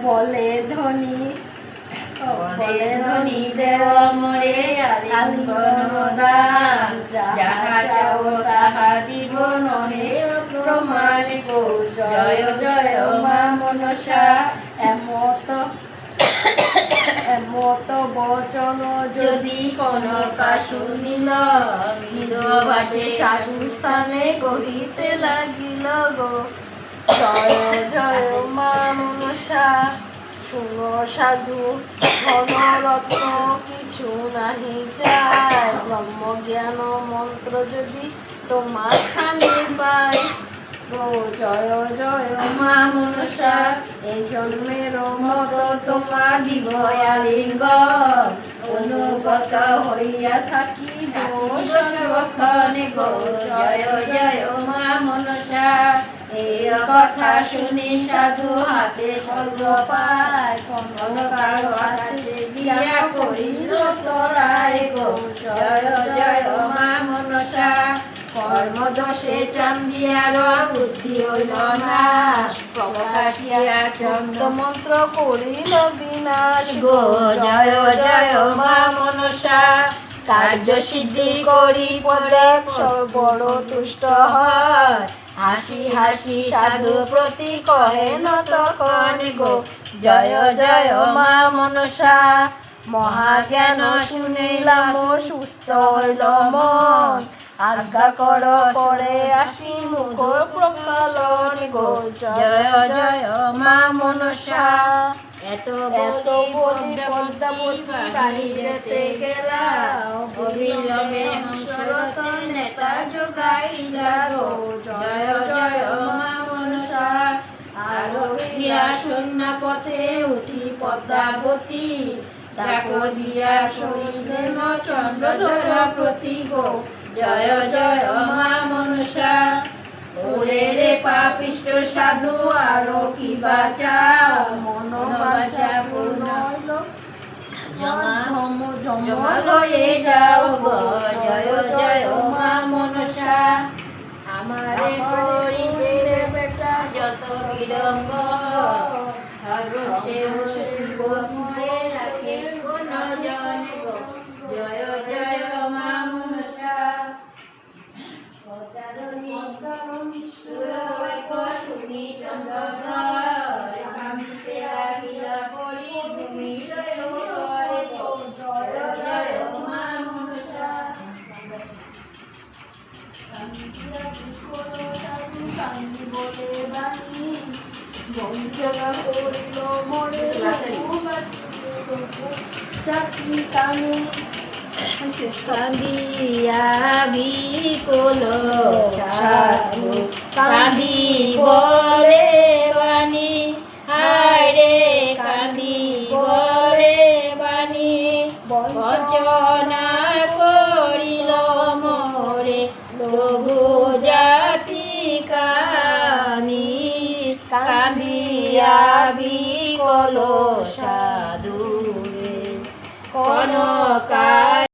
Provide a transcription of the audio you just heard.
বলে ধনী দেব মোরে আলিঙ্গন দান, যাহা চাও তাহা দিব নহে প্রমাণ গো। জয় জয় মা মনসা। এমত বচন যদি কনকা শুনিল, মৃদভাষে সাধু স্থানে কহিতে লাগিল গো। জয় জয় মা মনসা। শুনো সাধু ধনরত্ন কিছু নাহি চায়, ব্রহ্মজ্ঞান মন্ত্র যদি তোমার খালি পায় গো। জয় জয় মা মনসা। এই জন্মের মত তোমা দিব আলিঙ্গন, অনুগত হইয়া থাকি সর্বক্ষণে গো। জয় জয় মা মনসা। এই কথা শুনি সাধু হাতে স্বর্গ পায়, কনকার কাছে গিয়া করিল তোরাই গো। জয় জয় মা মনসা। কর্মদোষে চান্দিয়ার বুদ্ধি হইল নাশ, প্রকাশিয়া চন্দ্র মন্ত্র করিল বিনাশ গো। জয় জয় মা মনসা। কার্য সিদ্ধি করি পরে বড় তুষ্ট হয়, হাসি হাসি সাধু প্রতি কহে নত কন গো। জয় জয় মা মনসা। মহাজ্ঞান শুনিলাম সুস্থ হইল মন, আজ্ঞা কর পরে আসি মুখ প্রকালন গো। জয় জয় মা মনসা। এত বলি পদ্মাবতী বাহিরেতে গেলা, অবিলম্বে হংসরথে নেতা যোগাইলা গো। জয় জয় মা মনসা। আরোহিয়া শূন্য পথে উঠি পদ্মাবতী, ডাক দিয়া শরীরেন চন্দ্রধরা প্রতি গো। জয় জয় মা মনসা। ওরে রে পাপিষ্ঠ সাধু আরো কি বাঁচাও, মনোবাঞ্ছা পূর্ণ হইল জমা লয়ে যাও গো। জয় জয় মা মনসা। আমারে করিতে রে বেটা যত বিলম্ব, সর্বশেষ শিব মোরে রাখে কোন জনে গো। জয় জয় মা মনসা। শুনি চন্দ্রধর, কান্দিতে লাগিলা পরি ভূমির ঘরে গো। জয় জয় মা মনসা। বঞ্চনা করিল মোরে চাকরি কানে, কান্দিয়া বিকল সাধু কান্দি বলে বাণী, হায় রে কান্দি বলে বাণী। বঞ্চনা করিল মোরে লঘু জাতি কানি, কান্দিয়া বিকল সাধু রে কনকা।